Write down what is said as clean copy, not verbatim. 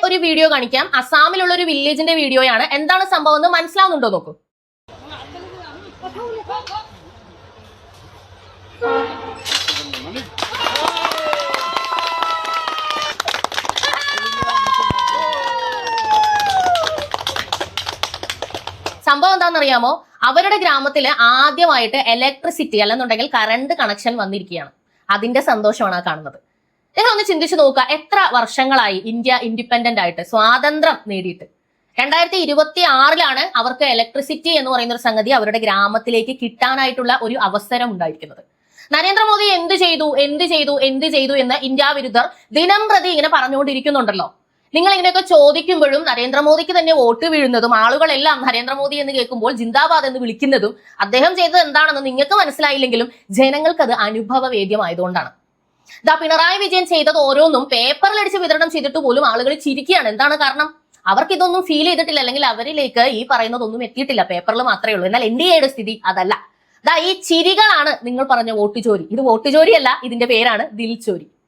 ഒരു വീഡിയോ കാണിക്കാം. അസാമിലുള്ള ഒരു വില്ലേജിന്റെ വീഡിയോയാണ്. എന്താണ് സംഭവം എന്ന് മനസ്സിലാവുന്നുണ്ടോ നോക്കൂ. സംഭവം എന്താണെന്നറിയാമോ? അവരുടെ ഗ്രാമത്തിൽ ആദ്യമായിട്ട് ഇലക്ട്രിസിറ്റി അല്ലെന്നുണ്ടെങ്കിൽ കറണ്ട് കണക്ഷൻ വന്നിരിക്കുകയാണ്. അതിന്റെ സന്തോഷമാണ് ആ കാണുന്നത്. നിങ്ങളൊന്ന് ചിന്തിച്ചു നോക്കുക, എത്ര വർഷങ്ങളായി ഇന്ത്യ ഇൻഡിപെൻഡന്റ് ആയിട്ട് സ്വാതന്ത്ര്യം നേടിയിട്ട്. 2026 അവർക്ക് ഇലക്ട്രിസിറ്റി എന്ന് പറയുന്ന ഒരു സംഗതി അവരുടെ ഗ്രാമത്തിലേക്ക് കിട്ടാനായിട്ടുള്ള ഒരു അവസരം ഉണ്ടായിരിക്കുന്നത്. നരേന്ദ്രമോദി എന്ത് ചെയ്തു എന്ന് ഇന്ത്യ വിരുദ്ധർ ദിനം പ്രതി ഇങ്ങനെ പറഞ്ഞുകൊണ്ടിരിക്കുന്നുണ്ടല്ലോ. നിങ്ങൾ ഇങ്ങനെയൊക്കെ ചോദിക്കുമ്പോഴും നരേന്ദ്രമോദിക്ക് തന്നെ വോട്ട് വീഴുന്നതും ആളുകളെല്ലാം നരേന്ദ്രമോദി എന്ന് കേൾക്കുമ്പോൾ ജിന്ദാബാദ് എന്ന് വിളിക്കുന്നതും അദ്ദേഹം ചെയ്തത് എന്താണെന്ന് നിങ്ങൾക്ക് മനസ്സിലായില്ലെങ്കിലും ജനങ്ങൾക്ക് അത് അനുഭവവേദ്യമായതുകൊണ്ടാണ്. പിണറായി വിജയൻ ചെയ്തത് ഓരോന്നും പേപ്പറിലടിച്ച് വിതരണം ചെയ്തിട്ട് പോലും ആളുകൾ ചിരിക്കുകയാണ്. എന്താണ് കാരണം? അവർക്ക് ഇതൊന്നും ഫീൽ ചെയ്തിട്ടില്ല, അല്ലെങ്കിൽ അവരിലേക്ക് ഈ പറയുന്നതൊന്നും എത്തിയിട്ടില്ല. പേപ്പറിൽ മാത്രമേ ഉള്ളൂ. എന്നാൽ NDAയുടെ സ്ഥിതി അതല്ല. ഈ ചിരികളാണ് നിങ്ങൾ പറഞ്ഞ വോട്ട് ചോരി. ഇത് വോട്ട് ചോരിയല്ല, ഇതിന്റെ പേരാണ് ദിൽ ചോരി.